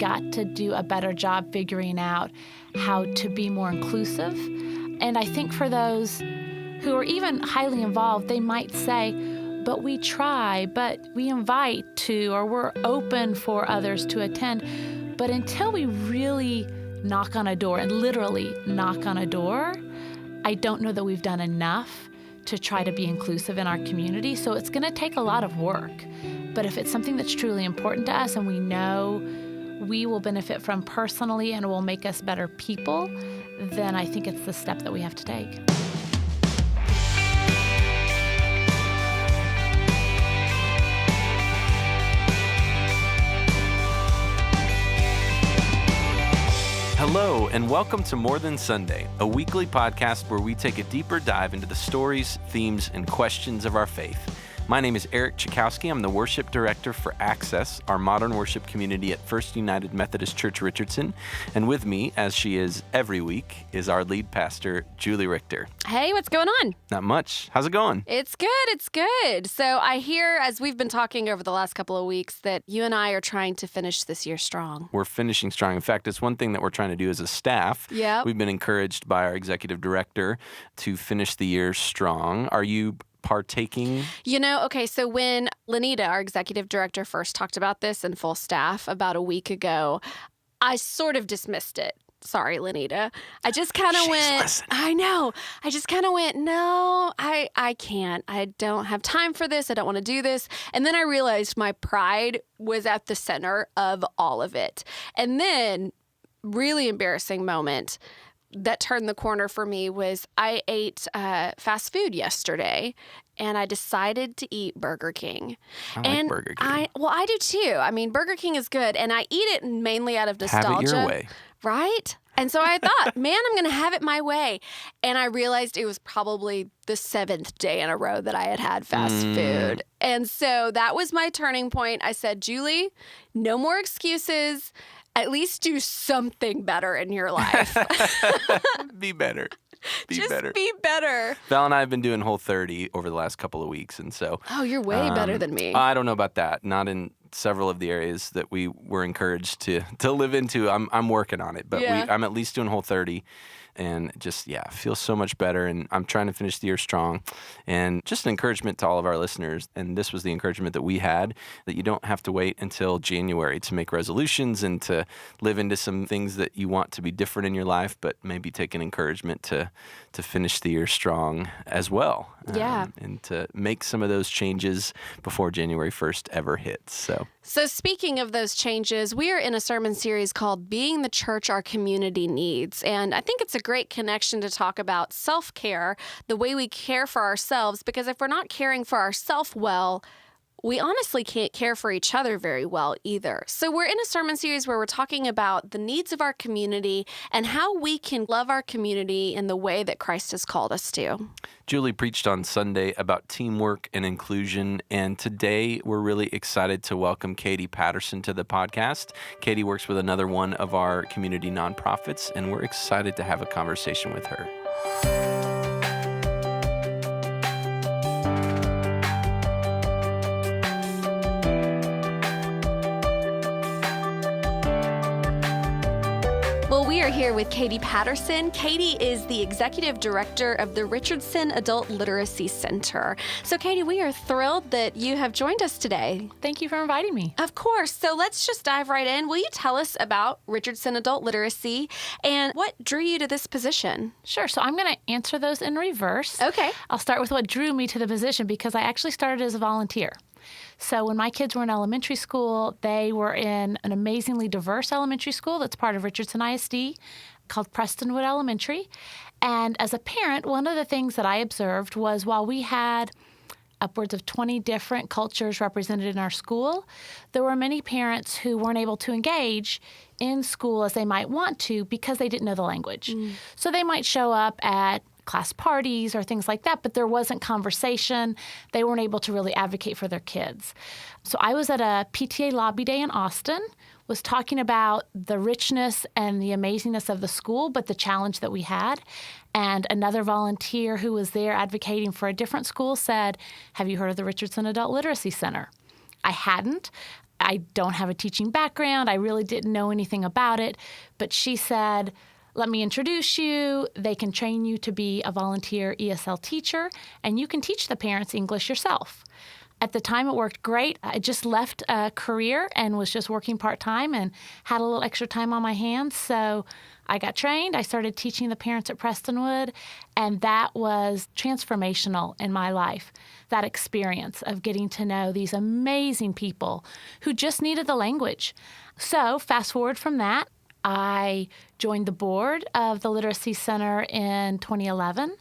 got to do a better job figuring out how to be more inclusive. And I think for those who are even highly involved, they might say, but we try, but we invite to, or we're open for others to attend. But until we really knock on a door, and literally knock on a door, I don't know that we've done enough to try to be inclusive in our community. So it's going to take a lot of work. But if it's something that's truly important to us and we know we will benefit from personally and it will make us better people, then I think it's the step that we have to take. Hello, and welcome to More Than Sunday, a weekly podcast where we take a deeper dive into the stories, themes, and questions of our faith. My name is Eric Chakowski. I'm the worship director for Access, our modern worship community at First United Methodist Church, Richardson. And with me, as she is every week, is our lead pastor, Julie Richter. Hey, what's going on? Not much. How's it going? It's good. So I hear, as we've been talking over the last couple of weeks, that you and I are trying to finish this year strong. We're finishing strong. In fact, it's one thing that we're trying to do as a staff. Yep. We've been encouraged by our executive director to finish the year strong. Are you partaking? So when Lenita, our executive director, first talked about this in full staff about a week ago, I sort of dismissed it. Sorry, Lenita. I just kind of went, listening. I know. I just kind of went, no, I can't. I don't have time for this. I don't want to do this. And then I realized my pride was at the center of all of it. And then, really embarrassing moment that turned the corner for me was I ate fast food yesterday, and I decided to eat Burger King. I like Burger King. I do too. I mean, Burger King is good, and I eat it mainly out of nostalgia. Have it your way. Right? And so I thought, man, I'm going to have it my way. And I realized it was probably the 7th day in a row that I had fast food. And so that was my turning point. I said, Julie, no more excuses. At least do something better in your life. Be better. Be better. Val and I have been doing Whole30 over the last couple of weeks, and so... Oh, you're way better than me. I don't know about that. Not in several of the areas that we were encouraged to live into. I'm working on it, but Yeah. I'm at least doing Whole30. And just, feel so much better. And I'm trying to finish the year strong. And just an encouragement to all of our listeners. And this was the encouragement that we had, that you don't have to wait until January to make resolutions and to live into some things that you want to be different in your life, but maybe take an encouragement to finish the year strong as well. Yeah. And to make some of those changes before January 1st ever hits. So speaking of those changes, we are in a sermon series called Being the Church Our Community Needs. And I think it's a great connection to talk about self-care, the way we care for ourselves, because if we're not caring for ourselves well, we honestly can't care for each other very well either. So we're in a sermon series where we're talking about the needs of our community and how we can love our community in the way that Christ has called us to. Julie preached on Sunday about teamwork and inclusion, and today we're really excited to welcome Katie Patterson to the podcast. Katie works with another one of our community nonprofits, and we're excited to have a conversation with her. We are here with Katie Patterson. Katie is the executive director of the Richardson Adult Literacy Center. So, Katie, we are thrilled that you have joined us today. Thank you for inviting me. Of course. So let's just dive right in. Will you tell us about Richardson Adult Literacy and what drew you to this position? Sure. So I'm going to answer those in reverse. Okay. I'll start with what drew me to the position because I actually started as a volunteer. So when my kids were in elementary school, they were in an amazingly diverse elementary school that's part of Richardson ISD called Prestonwood Elementary. And as a parent, one of the things that I observed was while we had upwards of 20 different cultures represented in our school, there were many parents who weren't able to engage in school as they might want to because they didn't know the language. So they might show up at class parties or things like that, but there wasn't conversation. They weren't able to really advocate for their kids. So I was at a PTA lobby day in Austin, was talking about the richness and the amazingness of the school, but the challenge that we had. And another volunteer who was there advocating for a different school said, "Have you heard of the Richardson Adult Literacy Center?" I hadn't. I don't have a teaching background. I really didn't know anything about it. But she said, let me introduce you. They can train you to be a volunteer ESL teacher, and you can teach the parents English yourself. At the time, it worked great. I just left a career and was just working part-time and had a little extra time on my hands. So I got trained. I started teaching the parents at Prestonwood, and that was transformational in my life, that experience of getting to know these amazing people who just needed the language. So fast forward from that, I joined the board of the Literacy Center in 2011.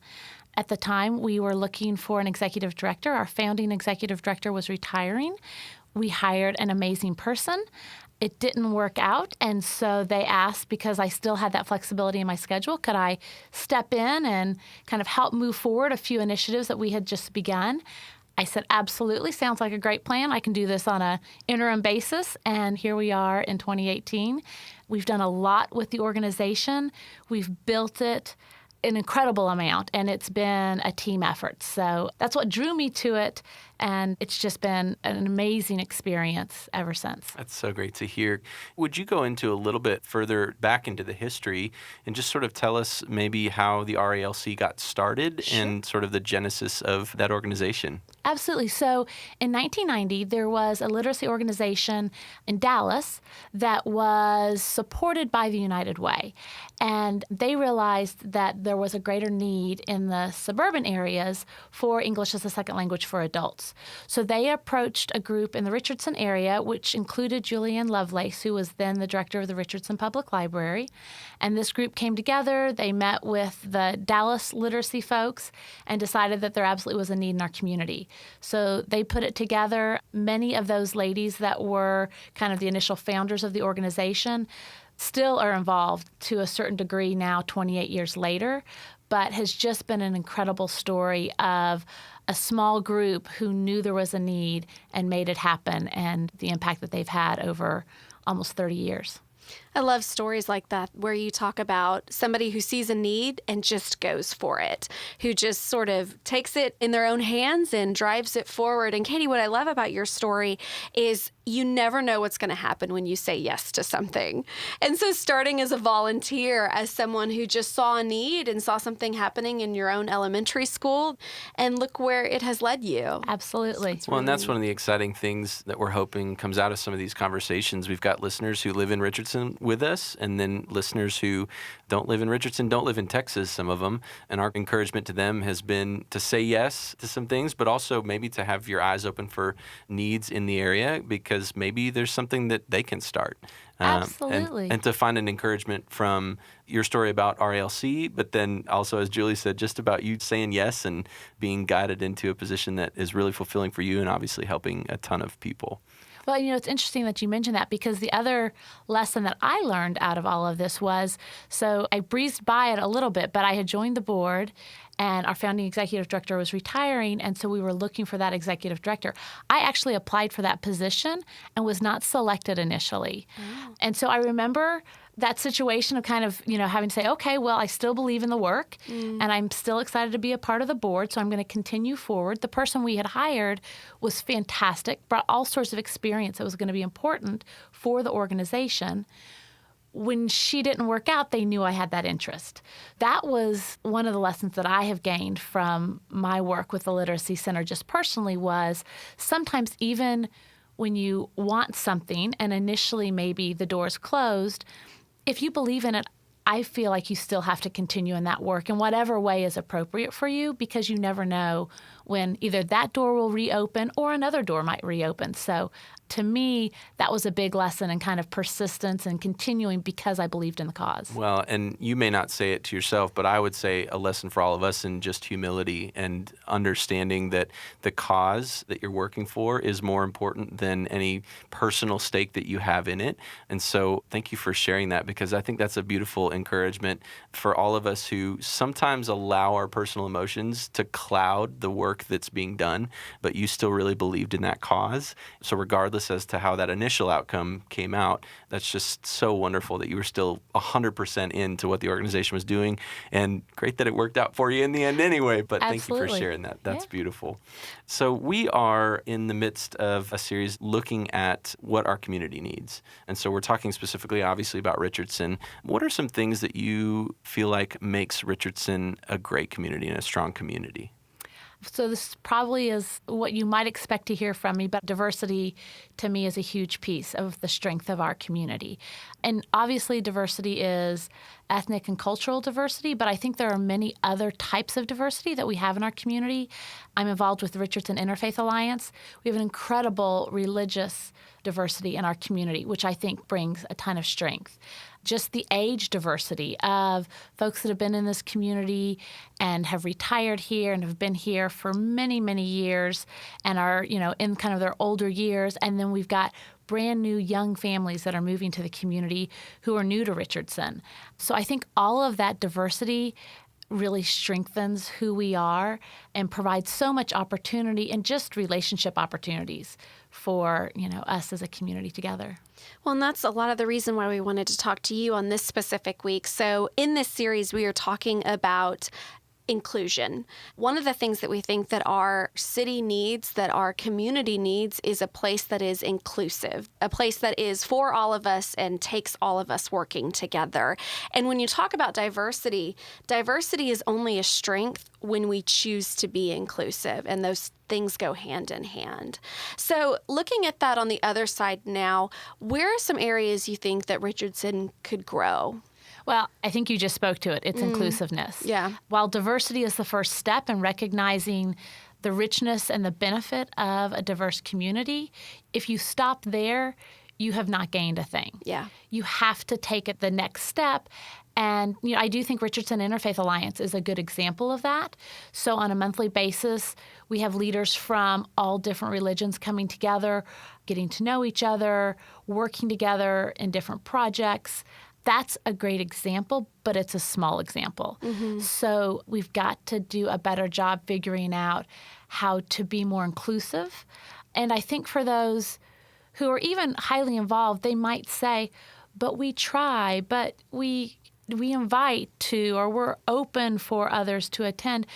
At the time, we were looking for an executive director. Our founding executive director was retiring. We hired an amazing person. It didn't work out, and so they asked, because I still had that flexibility in my schedule, could I step in and kind of help move forward a few initiatives that we had just begun. I said, absolutely, sounds like a great plan. I can do this on an interim basis, and here we are in 2018. We've done a lot with the organization. We've built it an incredible amount, and it's been a team effort. So that's what drew me to it, and it's just been an amazing experience ever since. That's so great to hear. Would you go into a little bit further back into the history and just sort of tell us maybe how the RALC got started and sort of the genesis of that organization? Absolutely. So in 1990, there was a literacy organization in Dallas that was supported by the United Way. And they realized that there was a greater need in the suburban areas for English as a second language for adults. So they approached a group in the Richardson area, which included Julianne Lovelace, who was then the director of the Richardson Public Library. And this group came together. They met with the Dallas literacy folks and decided that there absolutely was a need in our community. So they put it together. Many of those ladies that were kind of the initial founders of the organization still are involved to a certain degree now, 28 years later, but has just been an incredible story of a small group who knew there was a need and made it happen, and the impact that they've had over almost 30 years. I love stories like that where you talk about somebody who sees a need and just goes for it, who just sort of takes it in their own hands and drives it forward. And Katie, what I love about your story is you never know what's going to happen when you say yes to something. And so starting as a volunteer, as someone who just saw a need and saw something happening in your own elementary school, and look where it has led you. Absolutely. Well, and that's one of the exciting things that we're hoping comes out of some of these conversations. We've got listeners who live in Richardson with us, and then listeners who don't live in Richardson, don't live in Texas, some of them. And our encouragement to them has been to say yes to some things, but also maybe to have your eyes open for needs in the area, because maybe there's something that they can start. Absolutely. And to find an encouragement from your story about RALC, but then also, as Julie said, just about you saying yes and being guided into a position that is really fulfilling for you and obviously helping a ton of people. Well, it's interesting that you mentioned that, because the other lesson that I learned out of all of this was, so I breezed by it a little bit, but I had joined the board and our founding executive director was retiring, and so we were looking for that executive director. I actually applied for that position and was not selected initially. Oh. And so I remember that situation of kind of, having to say, okay, well, I still believe in the work and I'm still excited to be a part of the board, so I'm going to continue forward. The person we had hired was fantastic, brought all sorts of experience that was going to be important for the organization. When she didn't work out, they knew I had that interest. That was one of the lessons that I have gained from my work with the Literacy Center just personally, was sometimes even when you want something and initially maybe the door's closed, if you believe in it, I feel like you still have to continue in that work in whatever way is appropriate for you, because you never know when either that door will reopen or another door might reopen. So to me, that was a big lesson in kind of persistence and continuing because I believed in the cause. Well, and you may not say it to yourself, but I would say a lesson for all of us in just humility and understanding that the cause that you're working for is more important than any personal stake that you have in it. And so thank you for sharing that, because I think that's a beautiful encouragement for all of us who sometimes allow our personal emotions to cloud the work work that's being done, but you still really believed in that cause. So regardless as to how that initial outcome came out, that's just so wonderful that you were still 100% into what the organization was doing, and great that it worked out for you in the end anyway. But thank you for Absolutely. sharing that. That's Yeah. beautiful. So we are in the midst of a series looking at what our community needs. And so we're talking specifically, obviously, about Richardson. What are some things that you feel like makes Richardson a great community and a strong community? So this probably is what you might expect to hear from me, but diversity to me is a huge piece of the strength of our community. And obviously diversity is ethnic and cultural diversity, but I think there are many other types of diversity that we have in our community. I'm involved with the Richardson Interfaith Alliance. We have an incredible religious diversity in our community, which I think brings a ton of strength. Just the age diversity of folks that have been in this community and have retired here and have been here for many, many years and are, in kind of their older years. And then we've got brand new young families that are moving to the community who are new to Richardson. So I think all of that diversity really strengthens who we are and provides so much opportunity and just relationship opportunities for, us as a community together. Well, and that's a lot of the reason why we wanted to talk to you on this specific week. So in this series, we are talking about inclusion. One of the things that we think that our city needs, that our community needs, is a place that is inclusive, a place that is for all of us and takes all of us working together. And when you talk about diversity, diversity is only a strength when we choose to be inclusive, and those things go hand in hand. So looking at that on the other side now, where are some areas you think that Richardson could grow? Well, I think you just spoke to it. It's inclusiveness. Yeah. While diversity is the first step in recognizing the richness and the benefit of a diverse community, if you stop there, you have not gained a thing. Yeah. You have to take it the next step. And I do think Richardson Interfaith Alliance is a good example of that. So on a monthly basis, we have leaders from all different religions coming together, getting to know each other, working together in different projects. That's a great example, but it's a small example. Mm-hmm. So we've got to do a better job figuring out how to be more inclusive. And I think for those who are even highly involved, they might say, but we try, but we invite to, or we're open for others to attend.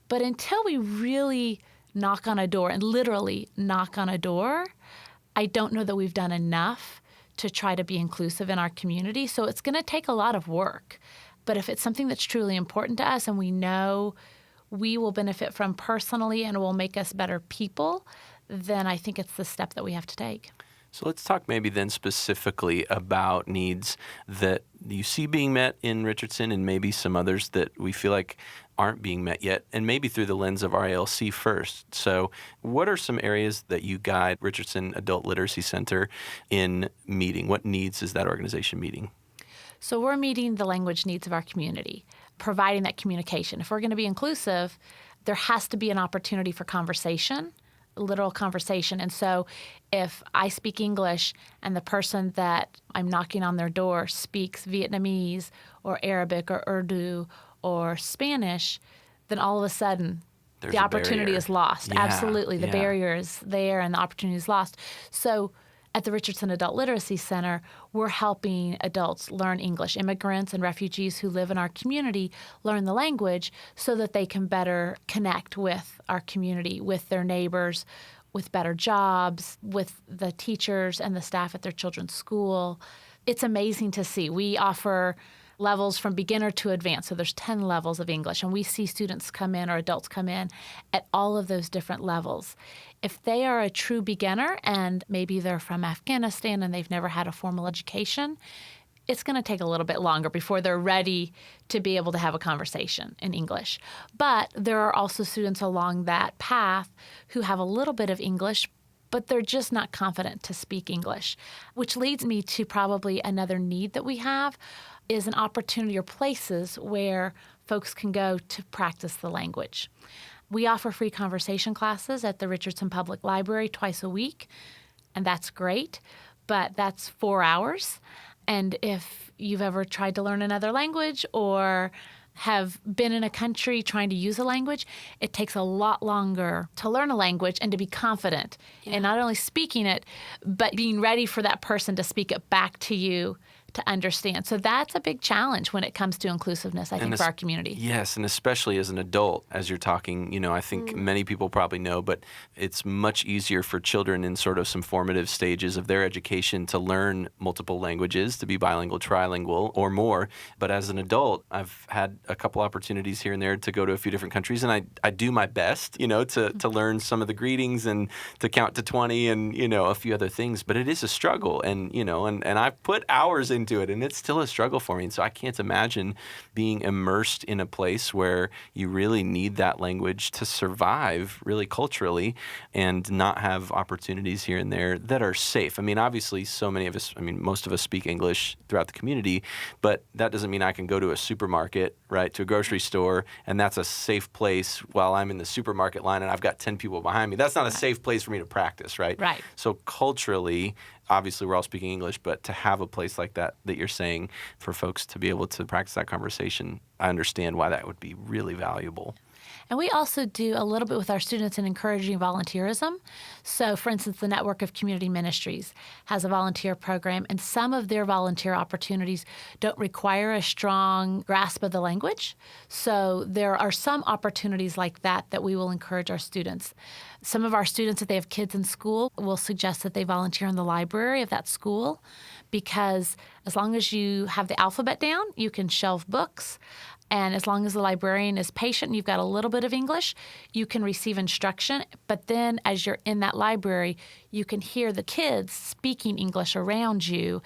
But until we really knock on a door, and literally knock on a door, I don't know that we've done enough to try to be inclusive in our community. So it's going to take a lot of work. But if it's something that's truly important to us and we know we will benefit from personally and will make us better people, then I think it's the step that we have to take. So let's talk maybe then specifically about needs that you see being met in Richardson and maybe some others that we feel like aren't being met yet, and maybe through the lens of RALC first. So what are some areas that you guide Richardson Adult Literacy Center in meeting? What needs is that organization meeting? So we're meeting the language needs of our community, providing that communication. If we're going to be inclusive, there has to be an opportunity for conversation, literal conversation. And so if I speak English and the person that I'm knocking on their door speaks Vietnamese or Arabic or Urdu or Spanish, then all of a sudden There's the a opportunity barrier. is lost. Yeah, Absolutely. The yeah. barrier is there and the opportunity is lost. So at the Richardson Adult Literacy Center, we're helping adults learn English. Immigrants and refugees who live in our community learn the language so that they can better connect with our community, with their neighbors, with better jobs, with the teachers and the staff at their children's school. It's amazing to see. We offer levels from beginner to advanced. So there's 10 levels of English, and we see students come in or adults come in at all of those different levels. If they are a true beginner and maybe they're from Afghanistan and they've never had a formal education, it's going to take a little bit longer before they're ready to be able to have a conversation in English. But there are also students along that path who have a little bit of English, but they're just not confident to speak English, which leads me to probably another need that we have is an opportunity or places where folks can go to practice the language. We offer free conversation classes at the Richardson Public Library twice a week, and that's great, but that's 4 hours. And if you've ever tried to learn another language or have been in a country trying to use a language, it takes a lot longer to learn a language and to be confident in not only speaking it, but being ready for that person to speak it back to you to understand. So that's a big challenge when it comes to inclusiveness, I think, for our community. Yes, and especially as an adult, as you're talking, I think many people probably know, but it's much easier for children in sort of some formative stages of their education to learn multiple languages, to be bilingual, trilingual, or more. But as an adult, I've had a couple opportunities here and there to go to a few different countries, and I do my best, to learn some of the greetings and to count to 20 and, a few other things. But it is a struggle, and, and I've put hours into it, and it's still a struggle for me. And so I can't imagine being immersed in a place where you really need that language to survive really culturally and not have opportunities here and there that are safe. I mean, obviously, most of us speak English throughout the community, but that doesn't mean I can go to a supermarket, right, to a grocery store, and that's a safe place while I'm in the supermarket line and I've got 10 people behind me. That's not a safe place for me to practice, right? Right. So culturally, obviously, we're all speaking English, but to have a place like that you're saying for folks to be able to practice that conversation, I understand why that would be really valuable. And we also do a little bit with our students in encouraging volunteerism. So, for instance, the Network of Community Ministries has a volunteer program, and some of their volunteer opportunities don't require a strong grasp of the language. So there are some opportunities like that we will encourage our students. Some of our students, if they have kids in school, will suggest that they volunteer in the library of that school, because as long as you have the alphabet down, you can shelve books. And as long as the librarian is patient and you've got a little bit of English, you can receive instruction. But then as you're in that library, you can hear the kids speaking English around you.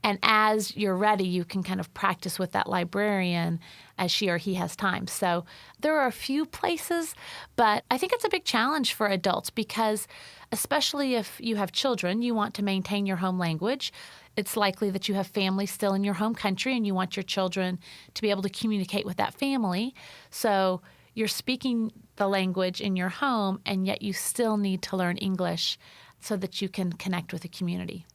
And as you're ready, you can kind of practice with that librarian as she or he has time. So there are a few places, but I think it's a big challenge for adults because especially if you have children, you want to maintain your home language. It's likely that you have family still in your home country and you want your children to be able to communicate with that family. So you're speaking the language in your home, and yet you still need to learn English so that you can connect with the community.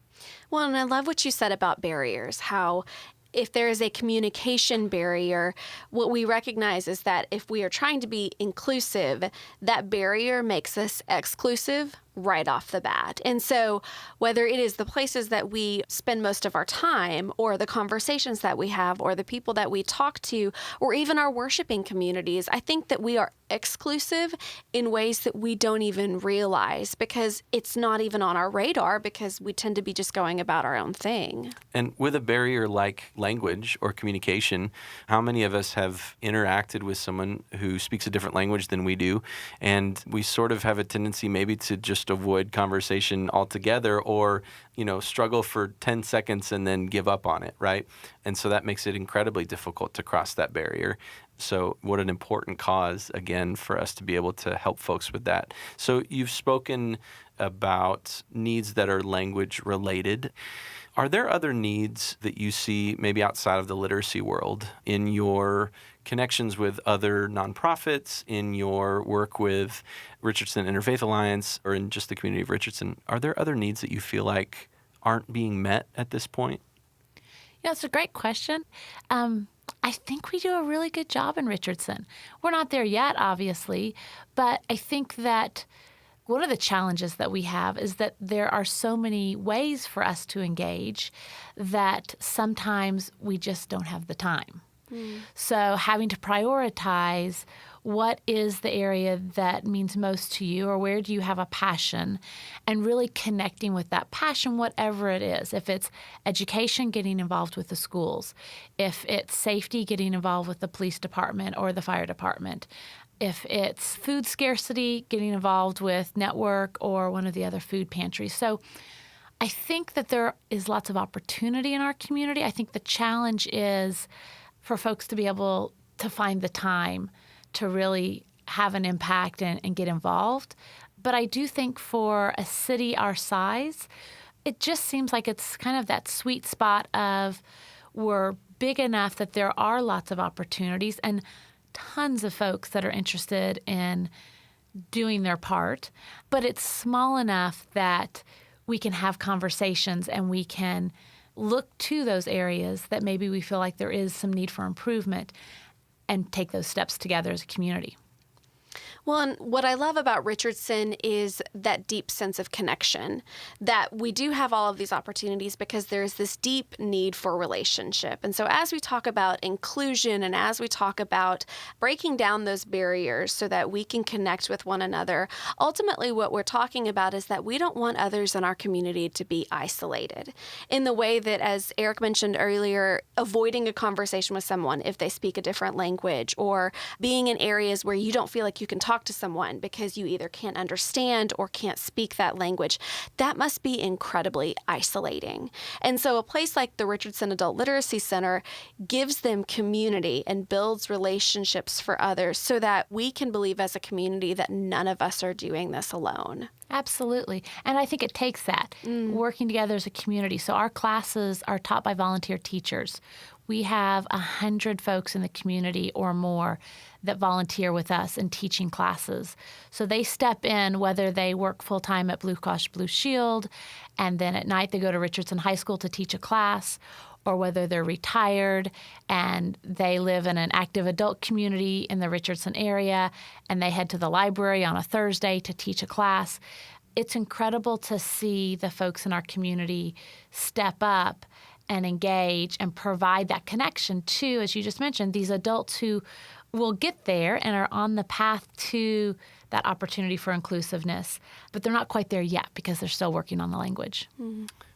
Well, and I love what you said about barriers, how if there is a communication barrier, what we recognize is that if we are trying to be inclusive, that barrier makes us exclusive right off the bat. And so whether it is the places that we spend most of our time or the conversations that we have or the people that we talk to or even our worshiping communities, I think that we are exclusive in ways that we don't even realize because it's not even on our radar because we tend to be just going about our own thing. And with a barrier like language or communication, how many of us have interacted with someone who speaks a different language than we do, and we sort of have a tendency maybe to just avoid conversation altogether or, struggle for 10 seconds and then give up on it, right? And so that makes it incredibly difficult to cross that barrier. So what an important cause, again, for us to be able to help folks with that. So you've spoken about needs that are language related. Are there other needs that you see maybe outside of the literacy world in your connections with other nonprofits, in your work with Richardson Interfaith Alliance, or in just the community of Richardson? Are there other needs that you feel like aren't being met at this point? Yeah, it's a great question. I think we do a really good job in Richardson. We're not there yet, obviously, but I think that one of the challenges that we have is that there are so many ways for us to engage that sometimes we just don't have the time. So having to prioritize what is the area that means most to you or where do you have a passion, and really connecting with that passion, whatever it is. If it's education, getting involved with the schools. If it's safety, getting involved with the police department or the fire department. If it's food scarcity, getting involved with Network or one of the other food pantries. So I think that there is lots of opportunity in our community. I think the challenge is for folks to be able to find the time to really have an impact and get involved. But I do think for a city our size, it just seems like it's kind of that sweet spot of we're big enough that there are lots of opportunities and tons of folks that are interested in doing their part, but it's small enough that we can have conversations and we can look to those areas that maybe we feel like there is some need for improvement and take those steps together as a community. Well, and what I love about Richardson is that deep sense of connection, that we do have all of these opportunities because there's this deep need for relationship. And so as we talk about inclusion and as we talk about breaking down those barriers so that we can connect with one another, ultimately what we're talking about is that we don't want others in our community to be isolated in the way that, as Eric mentioned earlier, avoiding a conversation with someone if they speak a different language, or being in areas where you don't feel like you can talk to someone because you either can't understand or can't speak that language. That must be incredibly isolating. And so a place like the Richardson Adult Literacy Center gives them community and builds relationships for others so that we can believe as a community that none of us are doing this alone. Absolutely. And I think it takes that, working together as a community. So our classes are taught by volunteer teachers. We have 100 folks in the community or more that volunteer with us in teaching classes. So they step in, whether they work full-time at Blue Cross Blue Shield, and then at night they go to Richardson High School to teach a class, or whether they're retired and they live in an active adult community in the Richardson area, and they head to the library on a Thursday to teach a class. It's incredible to see the folks in our community step up and engage and provide that connection to, as you just mentioned, these adults who will get there and are on the path to that opportunity for inclusiveness, but they're not quite there yet because they're still working on the language.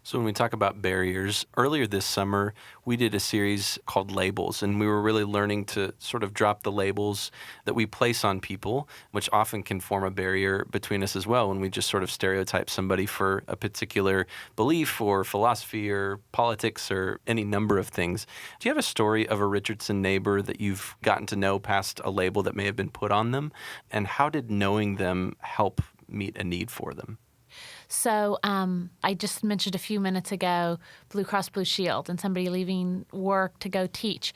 So when we talk about barriers, earlier this summer, we did a series called Labels, and we were really learning to sort of drop the labels that we place on people, which often can form a barrier between us as well when we just sort of stereotype somebody for a particular belief or philosophy or politics or any number of things. Do you have a story of a Richardson neighbor that you've gotten to know past a label that may have been put on them? And how did knowing them help meet a need for them? So I just mentioned a few minutes ago Blue Cross Blue Shield and somebody leaving work to go teach.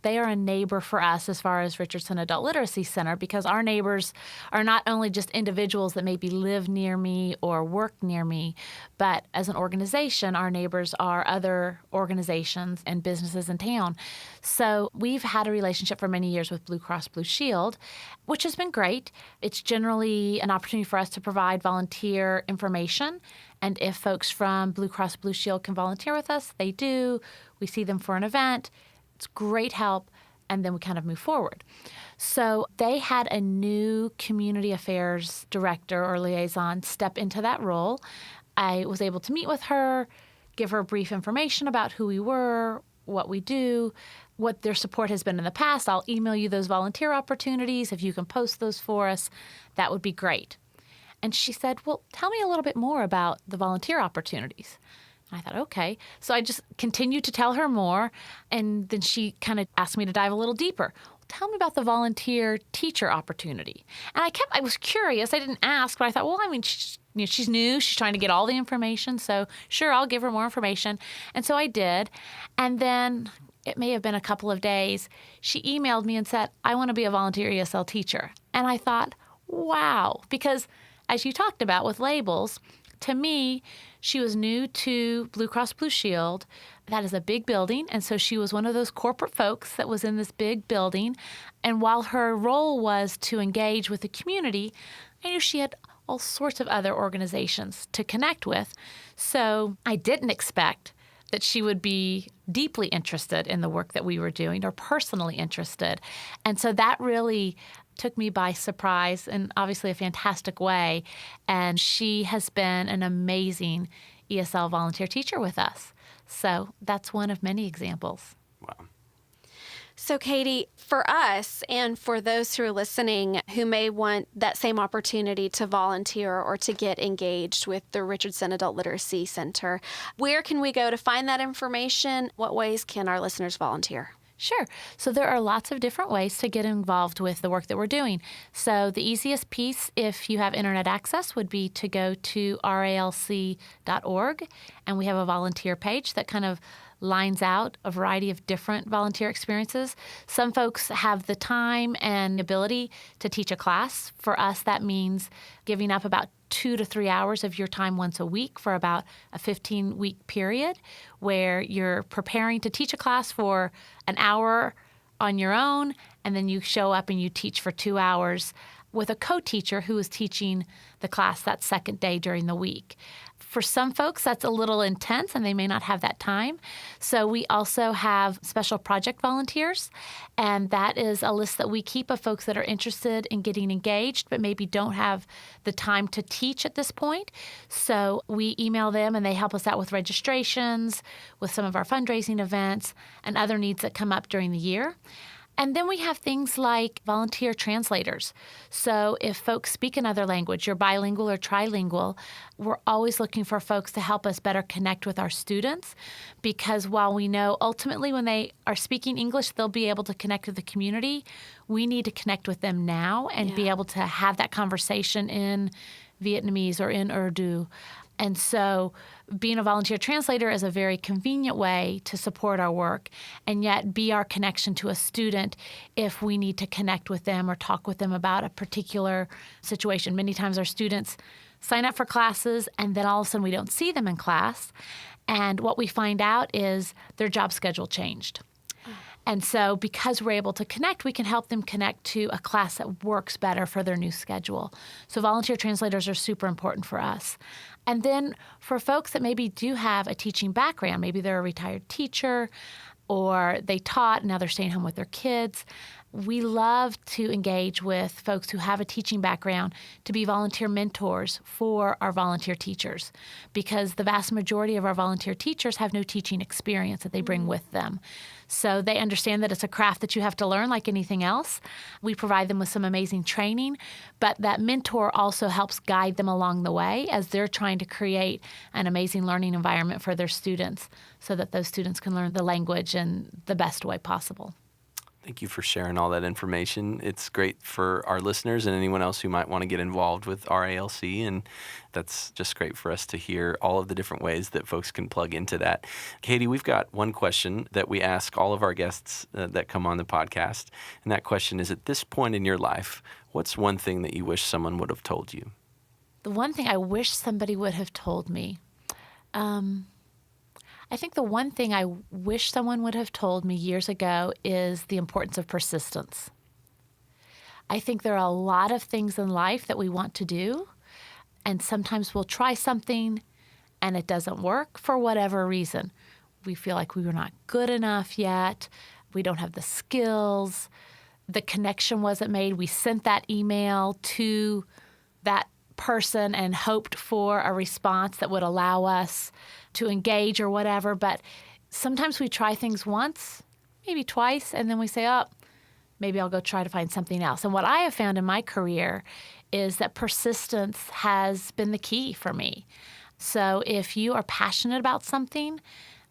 They are a neighbor for us as far as Richardson Adult Literacy Center, because our neighbors are not only just individuals that maybe live near me or work near me, but as an organization, our neighbors are other organizations and businesses in town. So we've had a relationship for many years with Blue Cross Blue Shield, which has been great. It's generally an opportunity for us to provide volunteer information. And if folks from Blue Cross Blue Shield can volunteer with us, they do. We see them for an event. It's great help, and then we kind of move forward. So they had a new community affairs director or liaison step into that role. I was able to meet with her, give her brief information about who we were, what we do, what their support has been in the past. I'll email you those volunteer opportunities. If you can post those for us, that would be great. And she said, well, tell me a little bit more about the volunteer opportunities. I thought, okay. So I just continued to tell her more, and then she kind of asked me to dive a little deeper. Well, tell me about the volunteer teacher opportunity. And I was curious. I didn't ask, but I thought, well, I mean, she's new. She's trying to get all the information. So sure, I'll give her more information. And so I did. And then it may have been a couple of days, she emailed me and said, I want to be a volunteer ESL teacher. And I thought, wow, because as you talked about with labels, to me, she was new to Blue Cross Blue Shield. That is a big building, and so she was one of those corporate folks that was in this big building. And while her role was to engage with the community, I knew she had all sorts of other organizations to connect with. So I didn't expect that she would be deeply interested in the work that we were doing or personally interested. And so that really took me by surprise in obviously a fantastic way. And she has been an amazing ESL volunteer teacher with us. So that's one of many examples. Wow. So, Katie, for us and for those who are listening who may want that same opportunity to volunteer or to get engaged with the Richardson Adult Literacy Center, where can we go to find that information? What ways can our listeners volunteer? Sure. So there are lots of different ways to get involved with the work that we're doing. So the easiest piece, if you have internet access, would be to go to ralc.org, and we have a volunteer page that kind of lines out a variety of different volunteer experiences. Some folks have the time and ability to teach a class. For us, that means giving up about 2 to 3 hours of your time once a week for about a 15-week period where you're preparing to teach a class for an hour on your own, and then you show up and you teach for 2 hours with a co-teacher who is teaching the class that second day during the week. For some folks, that's a little intense and they may not have that time. So we also have special project volunteers, and that is a list that we keep of folks that are interested in getting engaged but maybe don't have the time to teach at this point. So we email them and they help us out with registrations, with some of our fundraising events, and other needs that come up during the year. And then we have things like volunteer translators. So if folks speak another language, you're bilingual or trilingual, we're always looking for folks to help us better connect with our students, because while we know ultimately when they are speaking English, they'll be able to connect with the community, we need to connect with them now and be able to have that conversation in Vietnamese or in Urdu. And so being a volunteer translator is a very convenient way to support our work and yet be our connection to a student if we need to connect with them or talk with them about a particular situation. Many times our students sign up for classes and then all of a sudden we don't see them in class. And what we find out is their job schedule changed. And so because we're able to connect, we can help them connect to a class that works better for their new schedule. So volunteer translators are super important for us. And then for folks that maybe do have a teaching background, maybe they're a retired teacher or they taught and now they're staying home with their kids, we love to engage with folks who have a teaching background to be volunteer mentors for our volunteer teachers, because the vast majority of our volunteer teachers have no teaching experience that they bring with them. So they understand that it's a craft that you have to learn like anything else. We provide them with some amazing training, but that mentor also helps guide them along the way as they're trying to create an amazing learning environment for their students so that those students can learn the language in the best way possible. Thank you for sharing all that information. It's great for our listeners and anyone else who might want to get involved with RALC, and that's just great for us to hear all of the different ways that folks can plug into that. Katie, we've got one question that we ask all of our guests that come on the podcast, and that question is, at this point in your life, what's one thing that you wish someone would have told you? The one thing I wish somebody would have told me, I think the one thing I wish someone would have told me years ago is the importance of persistence. I think there are a lot of things in life that we want to do, and sometimes we'll try something and it doesn't work for whatever reason. We feel like we were not good enough yet. We don't have the skills. The connection wasn't made. We sent that email to that person and hoped for a response that would allow us to engage or whatever. But sometimes we try things once, maybe twice, and then we say, oh, maybe I'll go try to find something else. And what I have found in my career is that persistence has been the key for me. So if you are passionate about something,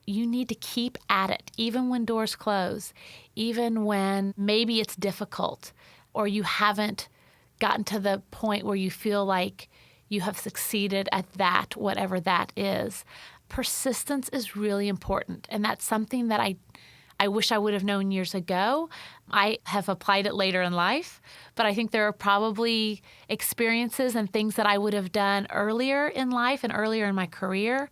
you need to keep at it, even when doors close, even when maybe it's difficult or you haven't gotten to the point where you feel like you have succeeded at that, whatever that is. Persistence is really important, and that's something that I wish I would have known years ago. I have applied it later in life, but I think there are probably experiences and things that I would have done earlier in life and earlier in my career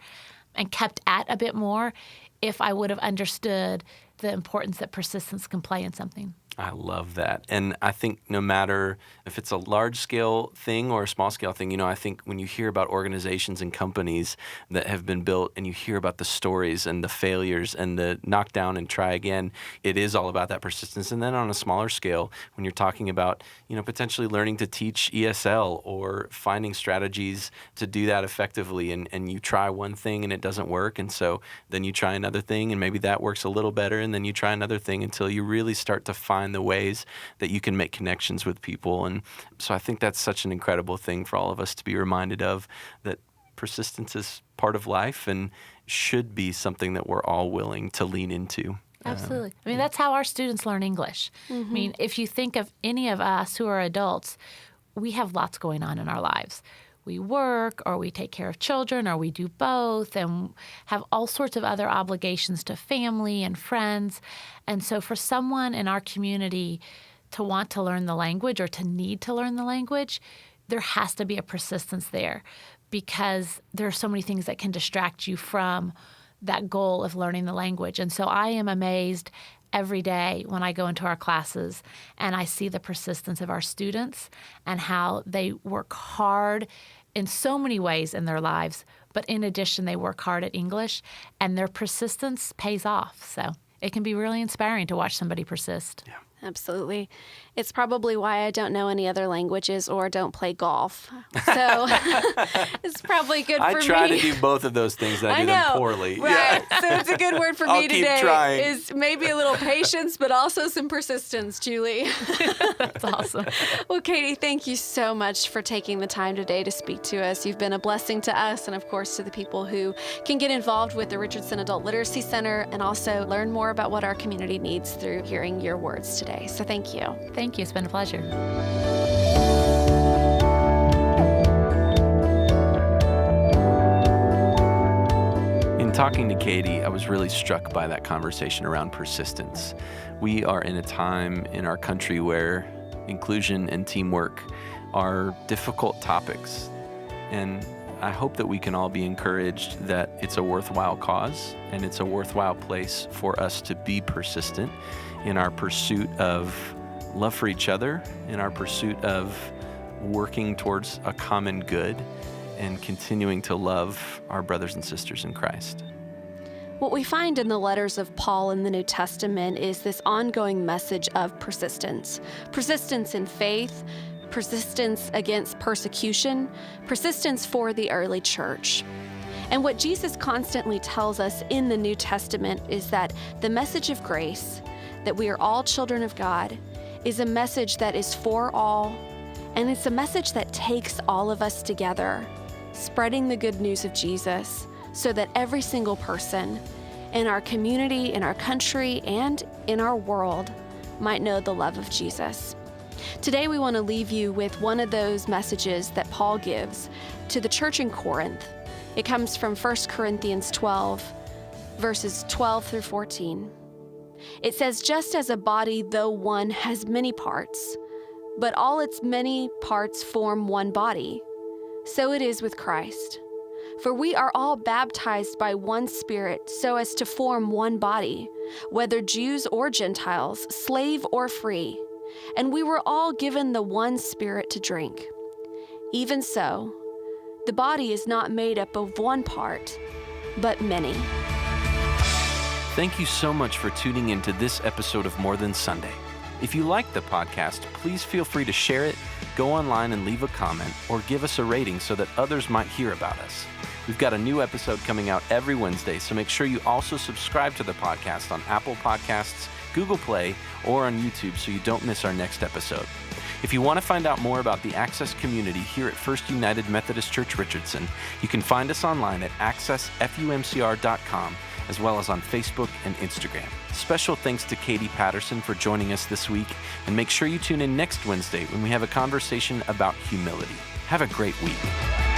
and kept at a bit more if I would have understood the importance that persistence can play in something. I love that. And I think no matter if it's a large-scale thing or a small-scale thing, I think when you hear about organizations and companies that have been built and you hear about the stories and the failures and the knock down and try again, it is all about that persistence. And then on a smaller scale, when you're talking about, potentially learning to teach ESL or finding strategies to do that effectively, and you try one thing and it doesn't work, and so then you try another thing and maybe that works a little better, and then you try another thing until you really start to find the ways that you can make connections with people. And so I think that's such an incredible thing for all of us to be reminded of, that persistence is part of life and should be something that we're all willing to lean into. Absolutely. I mean, that's how our students learn English. Mm-hmm. I mean, if you think of any of us who are adults, we have lots going on in our lives. We work, or we take care of children, or we do both, and have all sorts of other obligations to family and friends. And so for someone in our community to want to learn the language or to need to learn the language, there has to be a persistence there, because there are so many things that can distract you from that goal of learning the language. And so I am amazed every day when I go into our classes and I see the persistence of our students and how they work hard in so many ways in their lives, but in addition, they work hard at English, and their persistence pays off. So it can be really inspiring to watch somebody persist. Yeah. Absolutely. It's probably why I don't know any other languages or don't play golf. So it's probably good for me. I try to do both of those things, and I do them poorly. Right. Yeah. So it's a good word for I'll me keep today trying. is maybe a little patience, but also some persistence, Julie. That's awesome. Well, Katie, thank you so much for taking the time today to speak to us. You've been a blessing to us and, of course, to the people who can get involved with the Richardson Adult Literacy Center and also learn more about what our community needs through hearing your words today. So thank you. Thank you. It's been a pleasure. In talking to Katie, I was really struck by that conversation around persistence. We are in a time in our country where inclusion and teamwork are difficult topics. And I hope that we can all be encouraged that it's a worthwhile cause and it's a worthwhile place for us to be persistent in our pursuit of love for each other, in our pursuit of working towards a common good and continuing to love our brothers and sisters in Christ. What we find in the letters of Paul in the New Testament is this ongoing message of persistence. Persistence in faith, persistence against persecution, persistence for the early church. And what Jesus constantly tells us in the New Testament is that the message of grace, that we are all children of God, is a message that is for all, and it's a message that takes all of us together, spreading the good news of Jesus so that every single person in our community, in our country, and in our world might know the love of Jesus. Today, we want to leave you with one of those messages that Paul gives to the church in Corinth. It comes from 1 Corinthians 12, verses 12 through 14. It says, "Just as a body, though one, has many parts, but all its many parts form one body, so it is with Christ. For we are all baptized by one Spirit so as to form one body, whether Jews or Gentiles, slave or free, and we were all given the one Spirit to drink. Even so, the body is not made up of one part, but many." Thank you so much for tuning into this episode of More Than Sunday. If you like the podcast, please feel free to share it, go online and leave a comment, or give us a rating so that others might hear about us. We've got a new episode coming out every Wednesday, so make sure you also subscribe to the podcast on Apple Podcasts, Google Play, or on YouTube so you don't miss our next episode. If you want to find out more about the Access community here at First United Methodist Church Richardson, you can find us online at accessfumcr.com, as well as on Facebook and Instagram. Special thanks to Katie Patterson for joining us this week, and make sure you tune in next Wednesday when we have a conversation about humility. Have a great week.